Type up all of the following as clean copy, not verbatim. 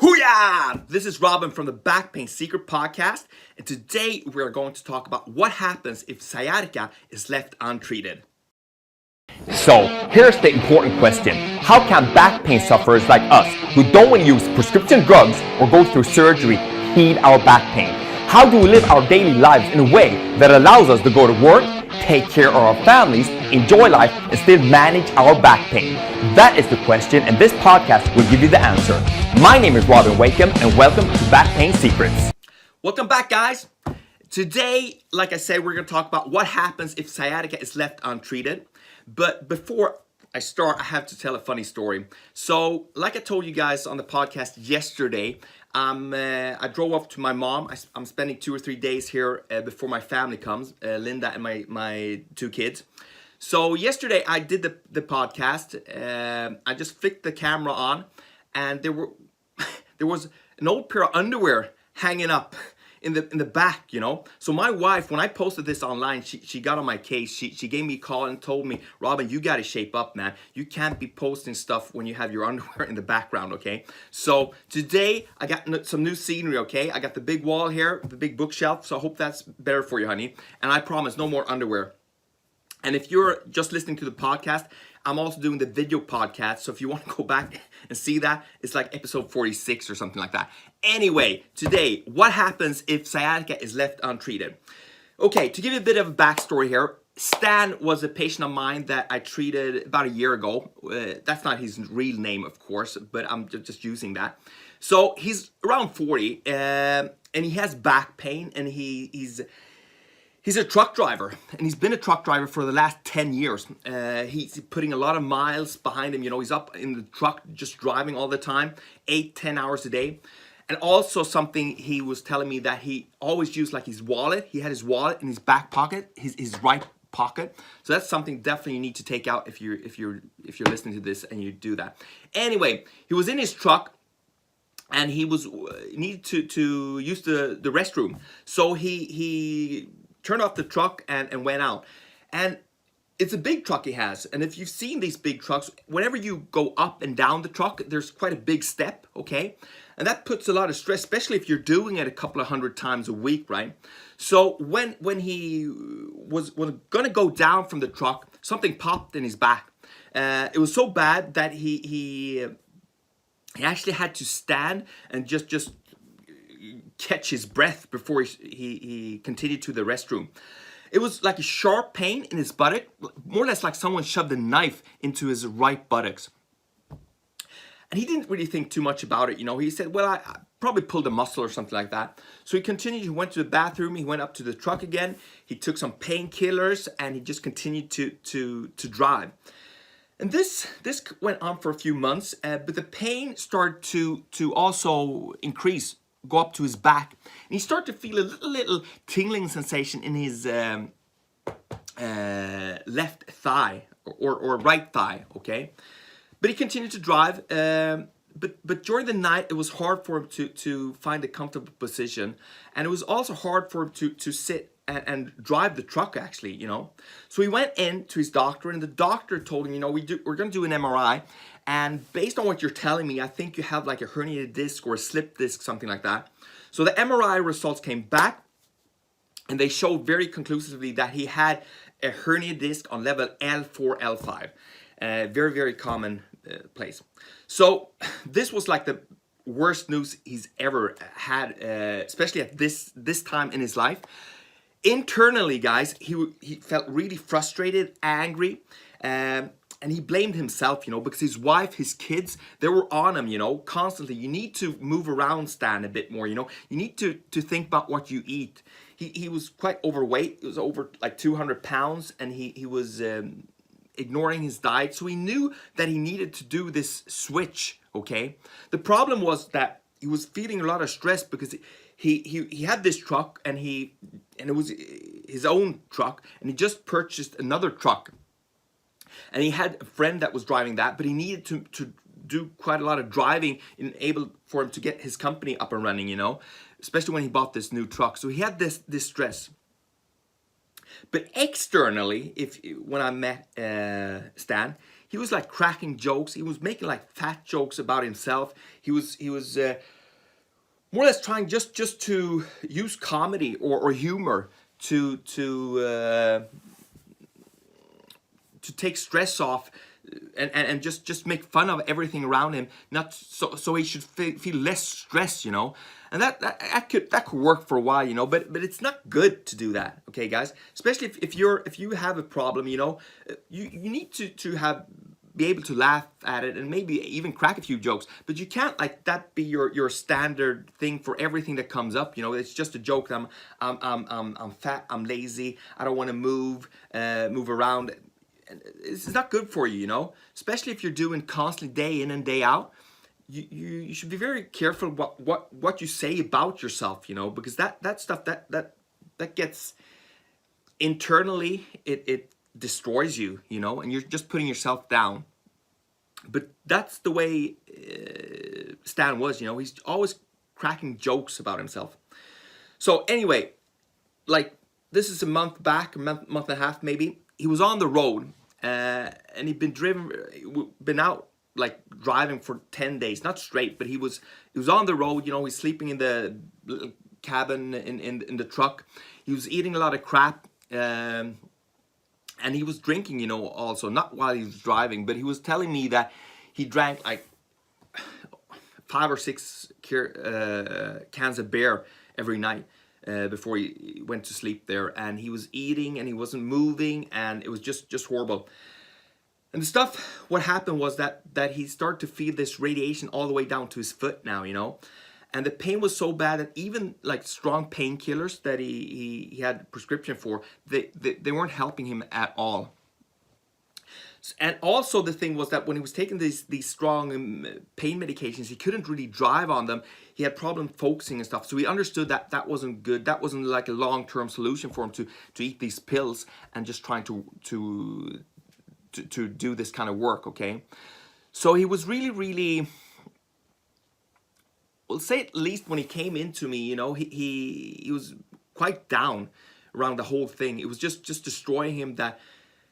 Hooyah! This is Robin from the Back Pain Secret Podcast, and today we are going to talk about what happens if sciatica is left untreated. So, here's the important question. How can back pain sufferers like us, who don't want to use prescription drugs or go through surgery, heal our back pain? How do we live our daily lives in a way that allows us to go to work, take care of our families, enjoy life, and still manage our back pain? That is the question, and this podcast will give you the answer. My name is Robin Wakeham, and welcome to Back Pain Secrets. Welcome back, guys. Today, like I said, we're going to talk about what happens if sciatica is left untreated. But before I start, I have to tell a funny story. So, like I told you guys on the podcast yesterday, I drove up to my mom. I'm spending 2 or 3 days here before my family comes, Linda and my 2 kids. So yesterday I did the podcast. I just flicked the camera on, and there was an old pair of underwear hanging up in the back, you know. So my wife, when I posted this online, she got on my case. She gave me a call and told me, Robin, you got to shape up, man. You can't be posting stuff when you have your underwear in the background, okay? So today I got some new scenery, okay? I got the big wall here, the big bookshelf. So I hope that's better for you, honey. And I promise, no more underwear. And if you're just listening to the podcast, I'm also doing the video podcast. So if you want to go back and see that, it's like episode 46 or something like that. Anyway, today, what happens if sciatica is left untreated? Okay, to give you a bit of a backstory here, Stan was a patient of mine that I treated about a year ago. That's not his real name, of course, but I'm just using that. So he's around 40, and he has back pain, and he's a truck driver, and he's been a truck driver for the last 10 years. He's putting a lot of miles behind him. You know, he's up in the truck just driving all the time, 8-10 hours a day. And also something he was telling me that he always used like his wallet. He had his wallet in his back pocket, his right pocket. So that's something definitely you need to take out if you're listening to this and you do that. Anyway, he was in his truck, and he needed to use the restroom. So he turned off the truck and went out. And it's a big truck he has. And if you've seen these big trucks, whenever you go up and down the truck, there's quite a big step, okay? And that puts a lot of stress, especially if you're doing it a couple of hundred times a week, right? So when he was going to go down from the truck, something popped in his back. It was so bad that he actually had to stand and just catch his breath before he continued to the restroom. It was like a sharp pain in his buttock, more or less like someone shoved a knife into his right buttocks. And he didn't really think too much about it, you know. He said, well, I probably pulled a muscle or something like that. So he continued, he went to the bathroom, he went up to the truck again, he took some painkillers, and he just continued to drive. And this went on for a few months, but the pain started to also increase, go up to his back. And he started to feel a little tingling sensation in his left thigh or right thigh, okay? But he continued to drive, but during the night, it was hard for him to find a comfortable position. And it was also hard for him to sit and drive the truck, actually, you know. So he went in to his doctor, and the doctor told him, you know, we're going to do an MRI. And based on what you're telling me, I think you have like a herniated disc or a slip disc, something like that. So the MRI results came back, and they showed very conclusively that he had a herniated disc on level L4, L5. Very, very common place. So this was like the worst news he's ever had, especially at this time in his life. Internally, guys, he felt really frustrated, angry, and he blamed himself, you know, because his wife, his kids, they were on him, you know, constantly. You need to move around, Stan, a bit more, you know. You need to think about what you eat. He was quite overweight. He was over like 200 pounds, and he was ignoring his diet. So he knew that he needed to do this switch, okay? The problem was that he was feeling a lot of stress because he had this truck, and it was his own truck, and he just purchased another truck. And he had a friend that was driving that, but he needed to do quite a lot of driving for him to get his company up and running, you know, especially when he bought this new truck. So he had this stress. But externally, when I met Stan, he was like cracking jokes. He was making like fat jokes about himself. He was more or less trying just to use comedy or humor to take stress off, and just make fun of everything around him, not so he should feel less stress, you know. And that could work for a while, you know, but it's not good to do that, okay, guys. Especially if you have a problem, you know, you need to be able to laugh at it and maybe even crack a few jokes, but you can't like that be your standard thing for everything that comes up, you know. It's just a joke. I'm fat, I'm lazy, I don't want to move around. It's not good for you, you know, especially if you're doing constantly day in and day out. You should be very careful what you say about yourself, you know, because that stuff that gets internally, it destroys you, you know, and you're just putting yourself down. But that's the way Stan was, you know. He's always cracking jokes about himself. So anyway, like this is a month back, month and a half maybe. He was on the road, and he'd been out like driving for 10 days, not straight, but he was on the road, you know. He's sleeping in the little cabin in the truck. He was eating a lot of crap, and he was drinking, you know, also, not while he was driving, but he was telling me that he drank like 5 or 6 cans of beer every night before he went to sleep there, and he was eating and he wasn't moving, and it was just horrible. And the stuff, what happened was that he started to feel this radiation all the way down to his foot now, you know. And the pain was so bad that even like strong painkillers that he had prescription for, they weren't helping him at all. And also the thing was that when he was taking these strong pain medications, he couldn't really drive on them. He had problem focusing and stuff. So he understood that that wasn't good. That wasn't like a long-term solution for him to eat these pills and just trying to do this kind of work, okay? So he was really, well, say at least when he came into me, you know, he was quite down around the whole thing. It was just destroying him that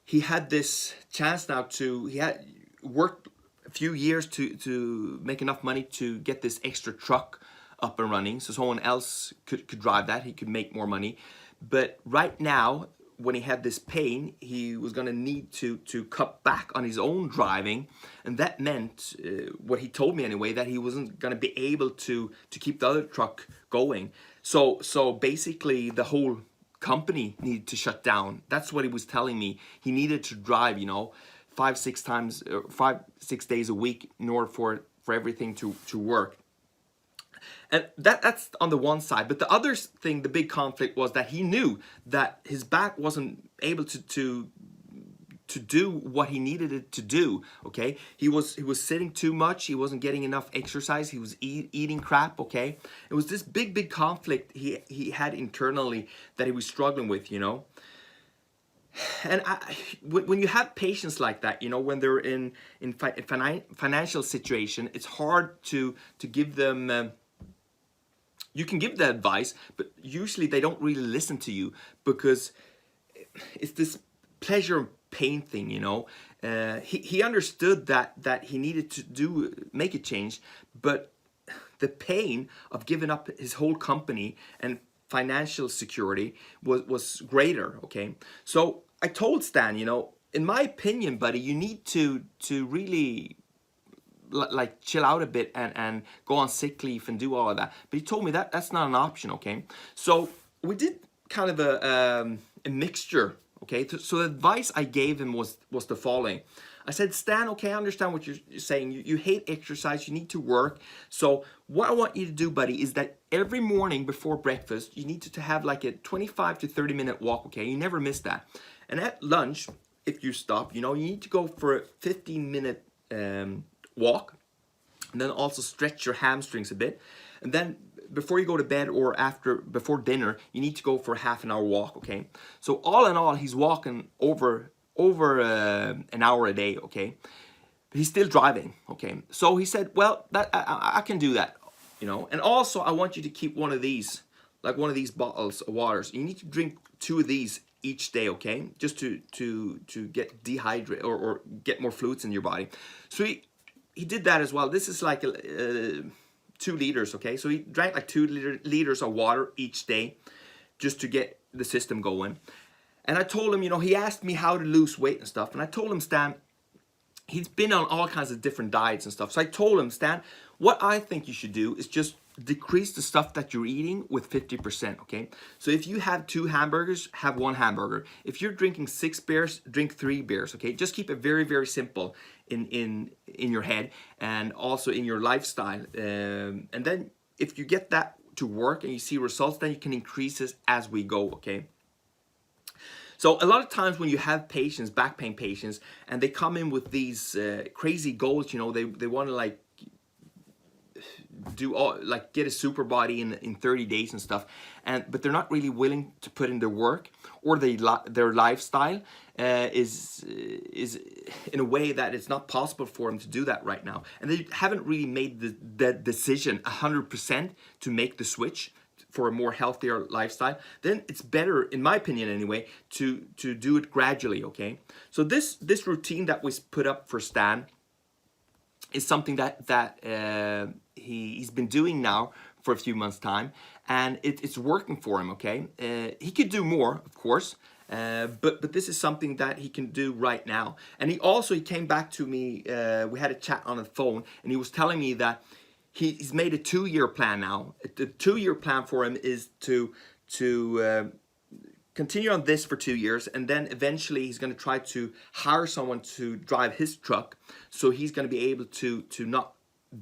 he had this chance now he had worked a few years to make enough money to get this extra truck up and running, so someone else could drive that. He could make more money. But right now, when he had this pain, he was going to need to cut back on his own driving, and that meant, what he told me anyway, that he wasn't going to be able to keep the other truck going. So basically the whole company needed to shut down. That's what he was telling me. He needed to drive, you know, 5-6 days a week in order for everything to work. And that's on the one side. But the other thing, the big conflict, was that he knew that his back wasn't able to do what he needed it to do, okay? He was sitting too much. He wasn't getting enough exercise. He was eating crap, okay? It was this big conflict he had internally that he was struggling with, you know? And when you have patients like that, you know, when they're in financial situation, it's hard to give them... you can give the advice, but usually they don't really listen to you, because it's this pleasure and pain thing, you know. He understood that he needed to make a change, but the pain of giving up his whole company and financial security was greater, okay? So I told Stan, you know, in my opinion, buddy, you need to really like chill out a bit and go on sick leave and do all of that. But he told me that that's not an option, okay? So we did kind of a mixture, okay? So the advice I gave him was the following. I said, Stan, okay, I understand what you're saying. You hate exercise, you need to work. So what I want you to do, buddy, is that every morning before breakfast, you need to have like a 25 to 30 minute walk, okay? You never miss that. And at lunch, if you stop, you know, you need to go for a 15-minute walk, and then also stretch your hamstrings a bit. And then before you go to bed or before dinner, you need to go for a half-an-hour walk, okay? So all in all, he's walking over an hour a day, okay? But he's still driving, okay? So he said, well, that I can do that, you know. And also, I want you to keep one of these, like one of these bottles of waters. You need to drink 2 of these each day, okay? Just to get dehydrated or get more fluids in your body. So he did that as well. This is like 2 liters, okay? So he drank like 2 liters of water each day just to get the system going. And I told him, you know, he asked me how to lose weight and stuff. And I told him, Stan, he's been on all kinds of different diets and stuff. So I told him, Stan, what I think you should do is just decrease the stuff that you're eating with 50%, okay? So if you have 2 hamburgers, have 1 hamburger. If you're drinking 6 beers, drink 3 beers, okay? Just keep it very, very simple in your head and also in your lifestyle. And then if you get that to work and you see results, then you can increase this as we go, okay? So a lot of times when you have patients, back pain patients, and they come in with these crazy goals, you know, they want to like do all, like get a super body in 30 days and stuff, but they're not really willing to put in their work, or their lifestyle is in a way that it's not possible for them to do that right now, and they haven't really made the decision 100% to make the switch for a more healthier lifestyle. Then it's better, in my opinion anyway, to do it gradually, okay? So this routine that was put up for Stan is something that he's been doing now for a few months' time, and it's working for him, okay? He could do more, of course, but this is something that he can do right now. And he came back to me, we had a chat on the phone, and he was telling me that he's made a 2-year plan now. The 2-year plan for him is to continue on this for 2 years, and then eventually he's going to try to hire someone to drive his truck, so he's going to be able to not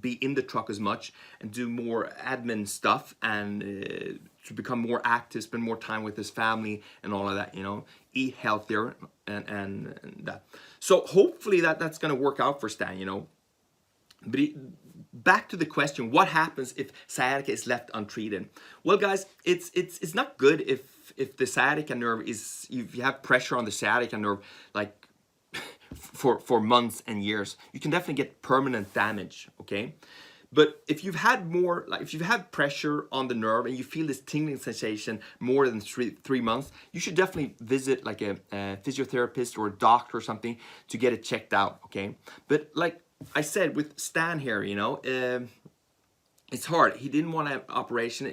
be in the truck as much and do more admin stuff, and to become more active, spend more time with his family and all of that, you know, eat healthier and that. So hopefully that's going to work out for Stan, you know. But back to the question, what happens if sciatica is left untreated? Well, guys, it's not good if the sciatica nerve if you have pressure on the sciatica nerve like for months and years. You can definitely get permanent damage, okay? But if you've had if you've had pressure on the nerve and you feel this tingling sensation more than 3 months, you should definitely visit like a physiotherapist or a doctor or something to get it checked out, okay? But like I said with Stan here, you know, it's hard. He didn't want an operation,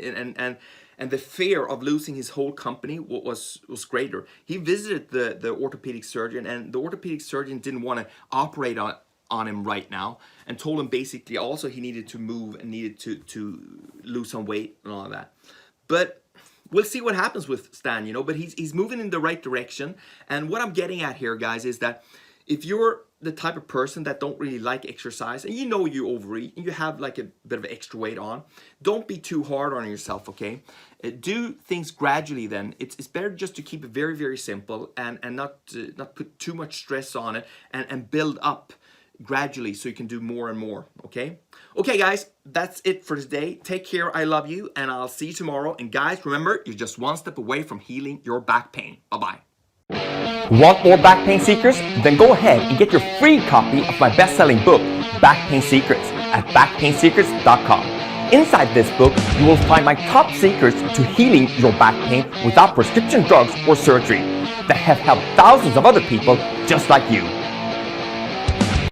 and the fear of losing his whole company was greater. He visited the orthopedic surgeon, and the orthopedic surgeon didn't want to operate on him right now, and told him basically also he needed to move and needed to lose some weight and all of that. But we'll see what happens with Stan, you know, but he's moving in the right direction. And what I'm getting at here, guys, is that if you're the type of person that don't really like exercise, and you know you overeat and you have like a bit of extra weight on, don't be too hard on yourself, okay? Do things gradually then. It's better just to keep it very, very simple and not put too much stress on it, and build up gradually so you can do more and more, okay? Okay, guys, that's it for today. Take care, I love you, and I'll see you tomorrow. And guys, remember, you're just one step away from healing your back pain. Bye-bye. Want more back pain secrets? Then go ahead and get your free copy of my best-selling book, Back Pain Secrets, at backpainsecrets.com. Inside this book, you will find my top secrets to healing your back pain without prescription drugs or surgery that have helped thousands of other people just like you.